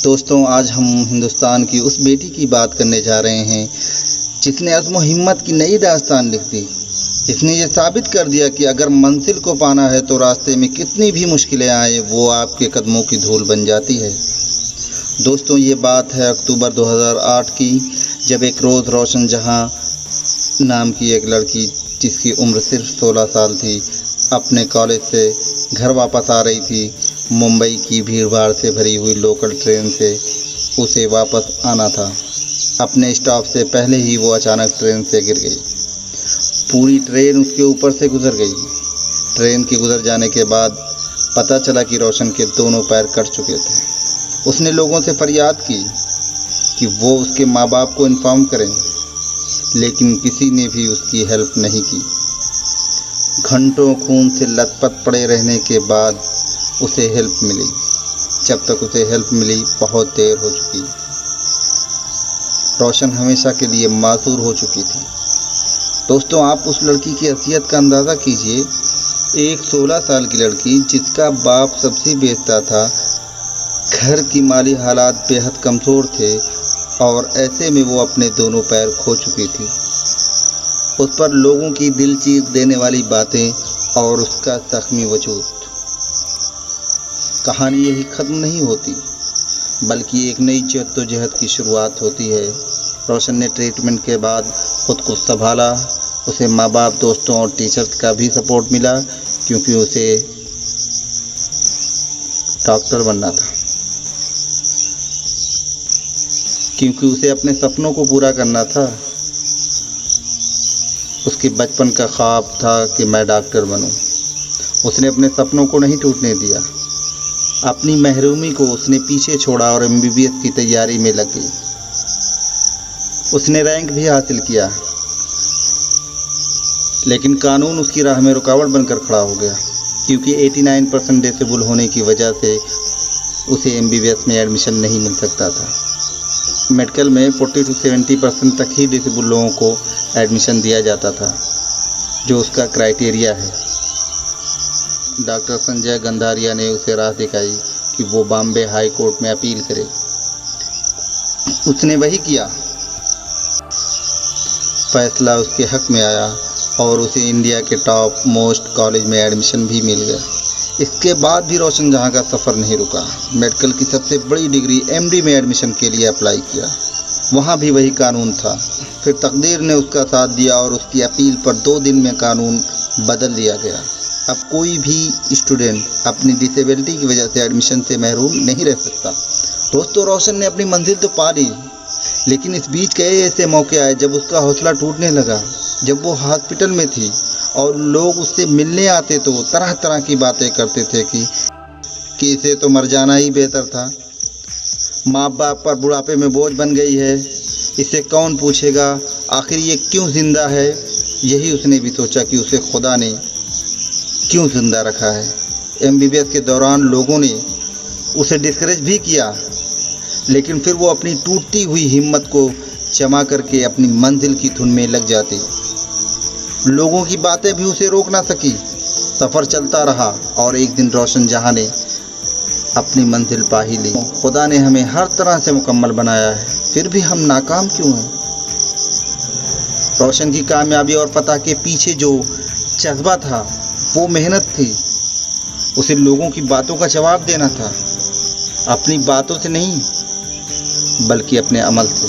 दोस्तों, आज हम हिंदुस्तान की उस बेटी की बात करने जा रहे हैं जिसने अज़्म और हिम्मत की नई दास्तान लिख दी। इसने ये साबित कर दिया कि अगर मंजिल को पाना है तो रास्ते में कितनी भी मुश्किलें आए वो आपके कदमों की धूल बन जाती है। दोस्तों, ये बात है अक्टूबर 2008 की, जब एक रोज़ रोशन जहां नाम की एक लड़की जिसकी उम्र सिर्फ 16 साल थी, अपने कॉलेज से घर वापस आ रही थी। मुंबई की भीड़-भाड़ से भरी हुई लोकल ट्रेन से उसे वापस आना था। अपने स्टॉप से पहले ही वो अचानक ट्रेन से गिर गई। पूरी ट्रेन उसके ऊपर से गुजर गई। ट्रेन के गुजर जाने के बाद पता चला कि रोशन के दोनों पैर कट चुके थे। उसने लोगों से फरियाद की कि वो उसके माँ बाप को इन्फॉर्म करें, लेकिन किसी ने भी उसकी हेल्प नहीं की। घंटों खून से लथपथ पड़े रहने के बाद उसे हेल्प मिली। जब तक उसे हेल्प मिली बहुत देर हो चुकी। रोशन हमेशा के लिए मासूर हो चुकी थी। दोस्तों, आप उस लड़की की हैसियत का अंदाज़ा कीजिए। एक 16 साल की लड़की जिसका बाप सब्जी बेचता था, घर की माली हालात बेहद कमज़ोर थे और ऐसे में वो अपने दोनों पैर खो चुकी थी। उस पर लोगों की दिल चीर देने वाली बातें और उसका ज़ख्मी वजूद। कहानी यही ख़त्म नहीं होती, बल्कि एक नई जद्दोजहद की शुरुआत होती है। रोशन ने ट्रीटमेंट के बाद खुद को संभाला। उसे माँ बाप, दोस्तों और टीचर्स का भी सपोर्ट मिला, क्योंकि उसे डॉक्टर बनना था, क्योंकि उसे अपने सपनों को पूरा करना था। उसके बचपन का ख्वाब था कि मैं डॉक्टर बनूं। उसने अपने सपनों को नहीं टूटने दिया। अपनी महरूमी को उसने पीछे छोड़ा और MBBS की तैयारी में लग गई। उसने रैंक भी हासिल किया, लेकिन कानून उसकी राह में रुकावट बनकर खड़ा हो गया, क्योंकि 89% डिसेबल होने की वजह से उसे MBBS में एडमिशन नहीं मिल सकता था। मेडिकल में 40 से 70% तक ही डिसेबल लोगों को एडमिशन दिया जाता था, जो उसका क्राइटेरिया है। डॉक्टर संजय गंधारिया ने उसे राह दिखाई कि वो बॉम्बे हाई कोर्ट में अपील करे। उसने वही किया। फैसला उसके हक में आया और उसे इंडिया के टॉप मोस्ट कॉलेज में एडमिशन भी मिल गया। इसके बाद भी रोशन जहां का सफ़र नहीं रुका। मेडिकल की सबसे बड़ी डिग्री MD में एडमिशन के लिए अप्लाई किया। वहां भी वही कानून था। फिर तकदीर ने उसका साथ दिया और उसकी अपील पर 2 दिन में कानून बदल दिया गया। अब कोई भी स्टूडेंट अपनी डिसेबिलिटी की वजह से एडमिशन से महरूम नहीं रह सकता। दोस्तों, रोशन ने अपनी मंजिल तो पा ली, लेकिन इस बीच कई ऐसे मौके आए जब उसका हौसला टूटने लगा। जब वो हॉस्पिटल में थी और लोग उससे मिलने आते तो तरह तरह की बातें करते थे कि इसे तो मर जाना ही बेहतर था। माँ बाप पर बुढ़ापे में बोझ बन गई है, इसे कौन पूछेगा, आखिर ये क्यों जिंदा है। यही उसने भी सोचा कि उसे खुदा ने क्यों जिंदा रखा है। MBBS के दौरान लोगों ने उसे डिस्करेज भी किया, लेकिन फिर वो अपनी टूटती हुई हिम्मत को जमा करके अपनी मंजिल की धुन में लग जाती। लोगों की बातें भी उसे रोक ना सकी। सफ़र चलता रहा और एक दिन रोशन जहां ने अपनी मंजिल पा ही ली। खुदा ने हमें हर तरह से मुकम्मल बनाया है, फिर भी हम नाकाम क्यों हैं। रोशन की कामयाबी और फतह के पीछे जो जज्बा था वो मेहनत थी। उसे लोगों की बातों का जवाब देना था, अपनी बातों से नहीं बल्कि अपने अमल से।